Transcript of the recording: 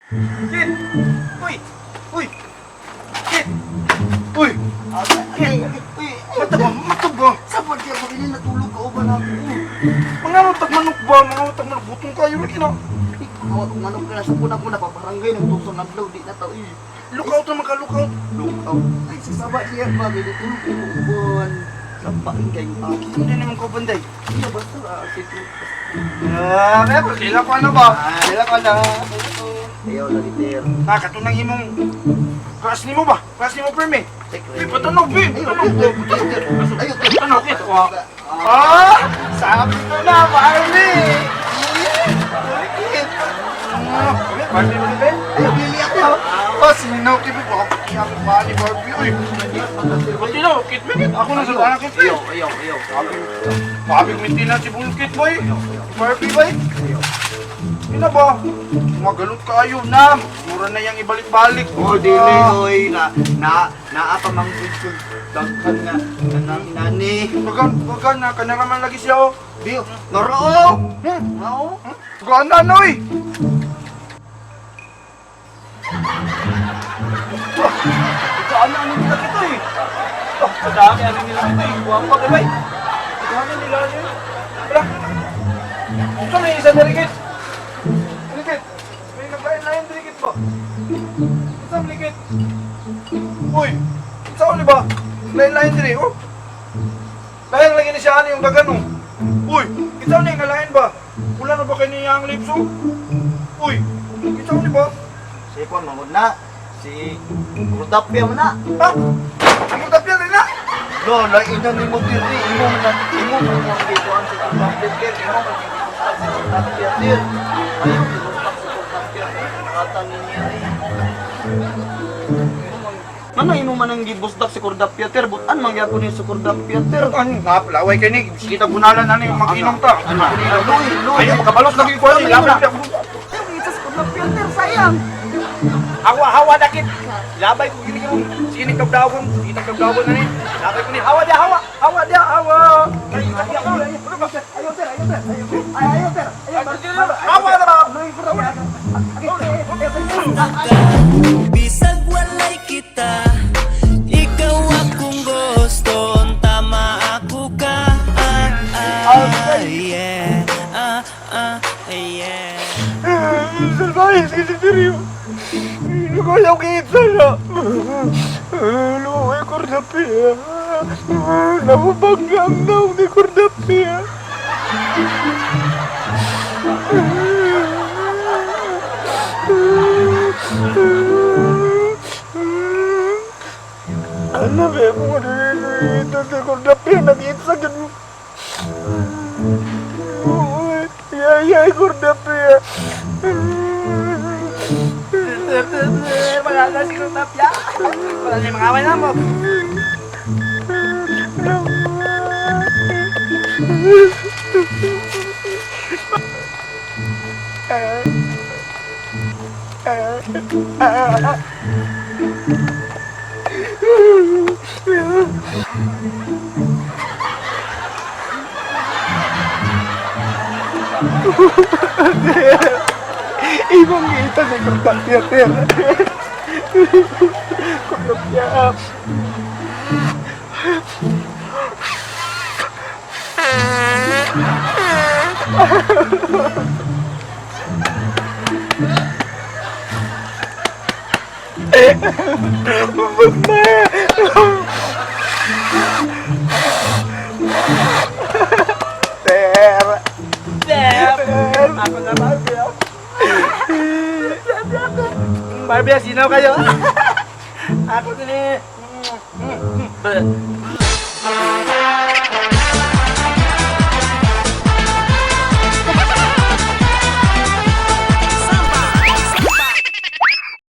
Kid! Uy! Uy! Kid! Uy! Kid! Uy! Mataba! Sabar siya pag ini natulog ka o ba na ako? Mga matag manok ba? Mga matag manok. Butong kayo lagi na. Awat kong manok ka na sa punang-puna paparangay ng tuson ng blow di na tao eh. Lookout naman ka, lookout. Look out. Ay sasaba siya ba? May natulog ko uban. Sa paingay mo ako. Hindi naman ko banday. Iya basta sige. Pero kailan ko ano ba? Kailan ko na. Ayaw lagi ter. Nakatunang himong class ni mo ba? Class ni mo perme? Uy, patunog, Bi! Patunog! Ayaw ter. Patunog, Bi! Sabi ko na, Barbie! Barbie mo ba? Ayaw pili ako. Siminaw, Kibi. Baka pa ni Barbie, uy! Pati na, Kit, Kit. Ako na sa tanang Kit, eh. Ayaw. Mabig mintinan si Bulkit, boy. Barbie, boy. Hindi na ba? Magalot kayo na. Mura na yung ibalik-balik. Oh, dili oy naapa mang good daghan nga nang inani. Bagan na, kanaraman lagi siya, oh. Dio, naro. Nao. Bagan na, noy. Ano nila kito, eh. Kadami, ano nila kito, eh. Buwang pa, gabay. Ano nila, eh. Wala. Ito na yung isa na rigit. Rigit. May naglain-lain rigit ba? Isa rigit. Uy, isa ulit ba? Lain-lain diri, oh. Lain lagi ni siya yung gagano. Uy, isa na yung nalain ba? Wala na ba kayo niya ang lips, oh? Uy, isa ulit ba? Si Pon mangod na. Si Rudapia man na. Ha? Ang tapyan rin na? Lo, la ina ni mo diri, imo man ang gituan si Rudapia, imo man ang gituan si Rudapia dir. Ayaw si Rudapia. Kata niya ay. Ano imo man ang gibustak si Rudapia ter, butan man gyapon ni si Rudapia ter. Ano nga, palaway kayo ni. Kita bunalan na yung mag-inom ta. Loy. Ayun, makabalot lagi ko. Rudapia ter sayang. Hawa dakit. Labay ko gini yung sinig kabdawon, sinig kabdawon na ni. Labay ko ni hawa dia. Ayo ter. Hawa na ba? Bisag walay kita, ikaw akong gusto, tama ako ka. Yeah. Yeah. Salbahe, sige seryo. Hindi ko ayaw kita na. Luhay Kordapia. Nabubanggang daw ni Kordapia. Ano ba mo dito si Kordapia? Nag-iitsagin mo. Yay, Kordapia. Wala na si Rudapia. Wala na mga away na mo. Ibang kita ni Kordapia, ter. Kordapia. Ter. Ako na Barbie. Barbie, sinaw kayo. Ako din eh.